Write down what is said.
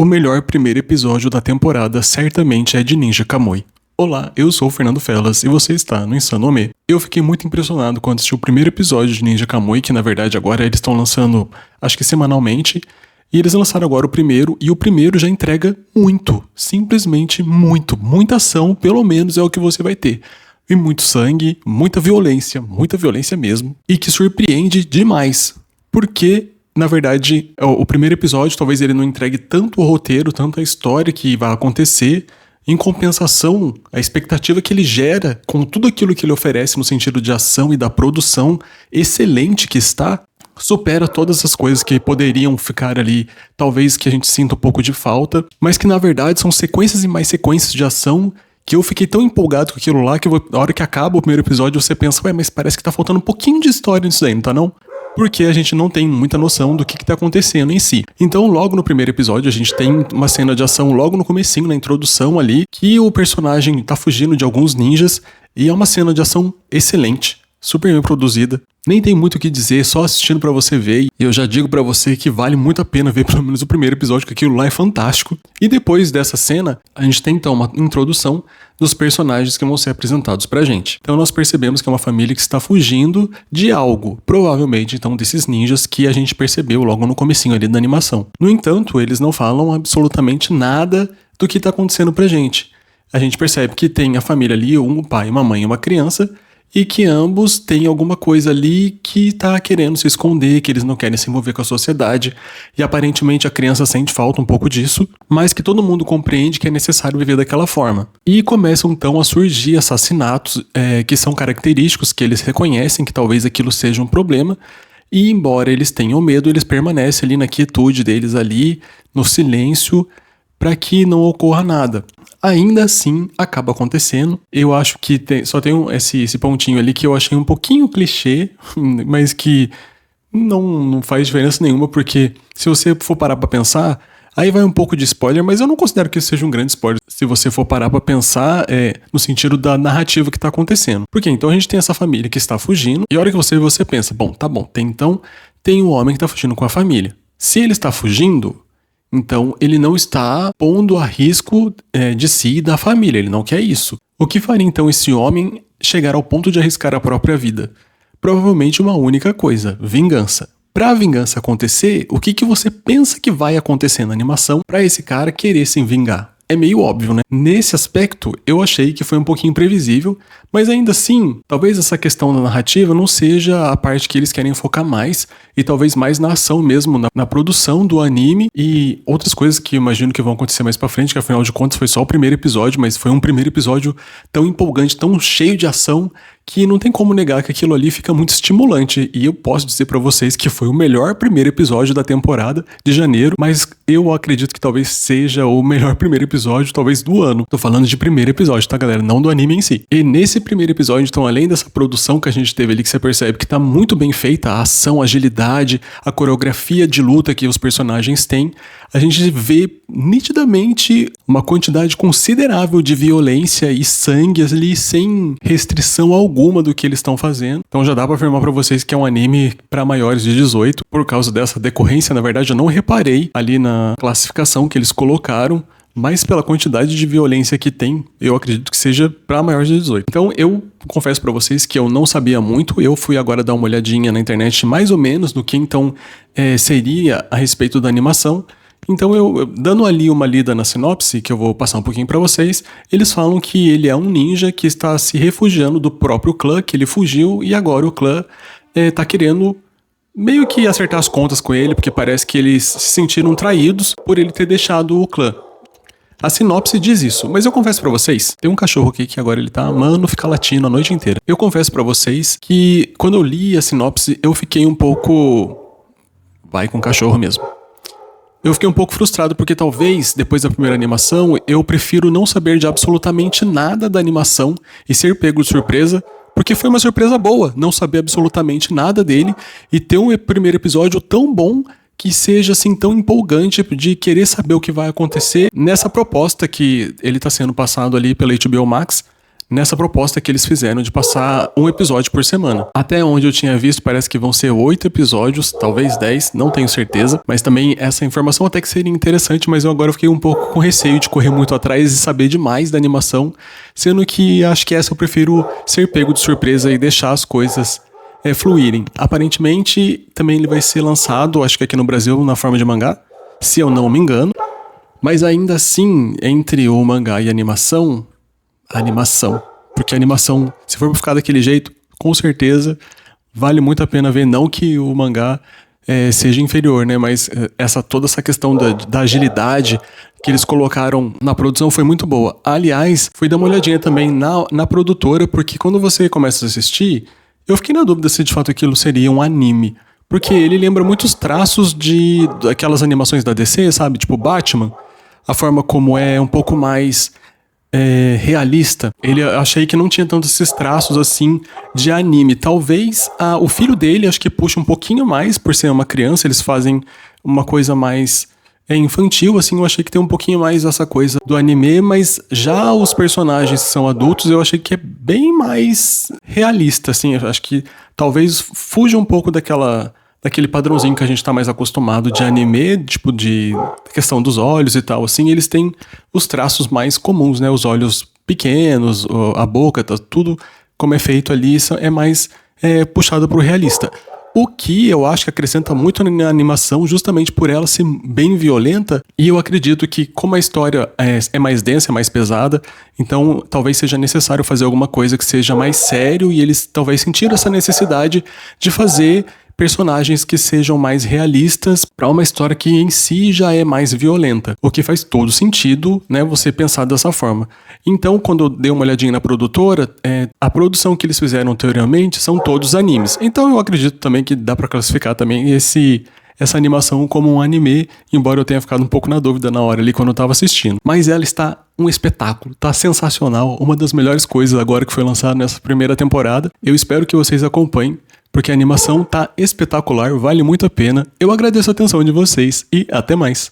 O melhor primeiro episódio da temporada certamente é de Ninja Kamui. Olá, eu sou o Fernando Felas e você está no Insanome. Eu fiquei muito impressionado quando assisti o primeiro episódio de Ninja Kamui, que na verdade agora eles estão lançando, acho que semanalmente, e eles lançaram agora o primeiro, e o primeiro já entrega muito, simplesmente muito, muita ação, pelo menos é o que você vai ter. E muito sangue, muita violência mesmo, e que surpreende demais, porque na verdade, o primeiro episódio, talvez ele não entregue tanto o roteiro, tanto a história que vai acontecer. Em compensação, a expectativa que ele gera com tudo aquilo que ele oferece no sentido de ação e da produção excelente que está, supera todas as coisas que poderiam ficar ali, talvez que a gente sinta um pouco de falta, mas que na verdade são sequências e mais sequências de ação que eu fiquei tão empolgado com aquilo lá que na hora que acaba o primeiro episódio você pensa, ué, mas parece que tá faltando um pouquinho de história nisso daí, não tá não? Porque a gente não tem muita noção do que tá acontecendo em si. Então, logo no primeiro episódio, a gente tem uma cena de ação logo no comecinho, na introdução ali, que o personagem tá fugindo de alguns ninjas, e é uma cena de ação excelente, super bem produzida. Nem tem muito o que dizer, só assistindo pra você ver, e eu já digo pra você que vale muito a pena ver pelo menos o primeiro episódio, que aquilo lá é fantástico. E depois dessa cena, a gente tem então uma introdução dos personagens que vão ser apresentados pra gente. Então nós percebemos que é uma família que está fugindo de algo, provavelmente então desses ninjas que a gente percebeu logo no comecinho ali da animação. No entanto, eles não falam absolutamente nada do que tá acontecendo pra gente. A gente percebe que tem a família ali, um pai, uma mãe e uma criança, e que ambos têm alguma coisa ali que tá querendo se esconder, que eles não querem se envolver com a sociedade, e aparentemente a criança sente falta um pouco disso, mas que todo mundo compreende que é necessário viver daquela forma. E começam então a surgir assassinatos que são característicos, que eles reconhecem que talvez aquilo seja um problema, e embora eles tenham medo, eles permanecem ali na quietude deles ali, no silêncio, para que não ocorra nada. Ainda assim, acaba acontecendo. Eu acho que só tem esse pontinho ali que eu achei um pouquinho clichê, mas que não faz diferença nenhuma, porque se você for parar pra pensar, aí vai um pouco de spoiler, mas eu não considero que isso seja um grande spoiler. Se você for parar pra pensar, no sentido da narrativa que tá acontecendo. Porque então a gente tem essa família que está fugindo, e a hora que você pensa, bom, tá bom, tem um homem que tá fugindo com a família. Se ele está fugindo, então ele não está pondo a risco de si e da família, ele não quer isso. O que faria então esse homem chegar ao ponto de arriscar a própria vida? Provavelmente uma única coisa, vingança. Para a vingança acontecer, o que você pensa que vai acontecer na animação para esse cara querer se vingar? É meio óbvio, né? Nesse aspecto, eu achei que foi um pouquinho imprevisível, mas ainda assim, talvez essa questão da narrativa não seja a parte que eles querem focar mais, e talvez mais na ação mesmo, na produção do anime e outras coisas que eu imagino que vão acontecer mais pra frente, que afinal de contas foi só o primeiro episódio, mas foi um primeiro episódio tão empolgante, tão cheio de ação, que não tem como negar que aquilo ali fica muito estimulante, e eu posso dizer pra vocês que foi o melhor primeiro episódio da temporada de janeiro, mas eu acredito que talvez seja o melhor primeiro episódio, talvez do ano. Tô falando de primeiro episódio, tá, galera? Não do anime em si. E nesse primeiro episódio, então, além dessa produção que a gente teve ali, que você percebe que tá muito bem feita, a ação, a agilidade, a coreografia de luta que os personagens têm, a gente vê nitidamente uma quantidade considerável de violência e sangue ali, sem restrição alguma do que eles estão fazendo. Então já dá pra afirmar pra vocês que é um anime pra maiores de 18. Por causa dessa decorrência, na verdade, eu não reparei ali na classificação que eles colocaram, mas pela quantidade de violência que tem, eu acredito que seja pra maiores de 18. Então eu confesso pra vocês que eu não sabia muito, eu fui agora dar uma olhadinha na internet mais ou menos no que então seria a respeito da animação. Então eu dando ali uma lida na sinopse, que eu vou passar um pouquinho pra vocês, eles falam que ele é um ninja que está se refugiando do próprio clã, que ele fugiu, e agora o clã tá querendo meio que acertar as contas com ele, porque parece que eles se sentiram traídos por ele ter deixado o clã. A sinopse diz isso, mas eu confesso pra vocês, tem um cachorro aqui que agora ele tá amando ficar latindo a noite inteira. Eu confesso pra vocês que quando eu li a sinopse, eu fiquei um pouco... vai com o cachorro mesmo. Eu fiquei um pouco frustrado porque talvez, depois da primeira animação, eu prefiro não saber de absolutamente nada da animação e ser pego de surpresa, porque foi uma surpresa boa, não saber absolutamente nada dele e ter um primeiro episódio tão bom que seja assim tão empolgante de querer saber o que vai acontecer nessa proposta que ele está sendo passado ali pela HBO Max nessa proposta que eles fizeram de passar um episódio por semana. Até onde eu tinha visto, parece que vão ser 8 episódios, talvez 10, não tenho certeza, mas também essa informação até que seria interessante, mas eu agora fiquei um pouco com receio de correr muito atrás e saber demais da animação, sendo que acho que essa eu prefiro ser pego de surpresa e deixar as coisas fluírem. Aparentemente, também ele vai ser lançado, acho que aqui no Brasil, na forma de mangá, se eu não me engano, mas ainda assim, entre o mangá e a animação, porque a animação, se for pra ficar daquele jeito, com certeza vale muito a pena ver, não que o mangá seja inferior, né, mas toda essa questão da agilidade que eles colocaram na produção foi muito boa. Aliás, fui dar uma olhadinha também na produtora, porque quando você começa a assistir, eu fiquei na dúvida se de fato aquilo seria um anime, porque ele lembra muitos traços daquelas animações da DC, sabe, tipo Batman, a forma como é um pouco mais realista. Achei que não tinha tanto esses traços assim de anime. Talvez o filho dele, acho que puxa um pouquinho mais por ser uma criança, eles fazem uma coisa mais infantil, assim, eu achei que tem um pouquinho mais essa coisa do anime, mas já os personagens que são adultos, eu achei que é bem mais realista, assim, eu acho que talvez fuja um pouco daquele padrãozinho que a gente tá mais acostumado de anime, tipo de questão dos olhos e tal, assim, eles têm os traços mais comuns, né, os olhos pequenos, a boca, tá, tudo como é feito ali, é mais puxado pro realista. O que eu acho que acrescenta muito na animação, justamente por ela ser bem violenta, e eu acredito que como a história é mais densa, é mais pesada, então talvez seja necessário fazer alguma coisa que seja mais sério, e eles talvez sentiram essa necessidade de fazer personagens que sejam mais realistas para uma história que em si já é mais violenta, o que faz todo sentido, né, você pensar dessa forma. Então, quando eu dei uma olhadinha na produtora, a produção que eles fizeram anteriormente são todos animes. Então eu acredito também que dá para classificar também essa animação como um anime, embora eu tenha ficado um pouco na dúvida na hora ali quando eu tava assistindo. Mas ela está um espetáculo, tá sensacional, uma das melhores coisas agora que foi lançada nessa primeira temporada. Eu espero que vocês acompanhem, porque a animação tá espetacular, vale muito a pena. Eu agradeço a atenção de vocês e até mais.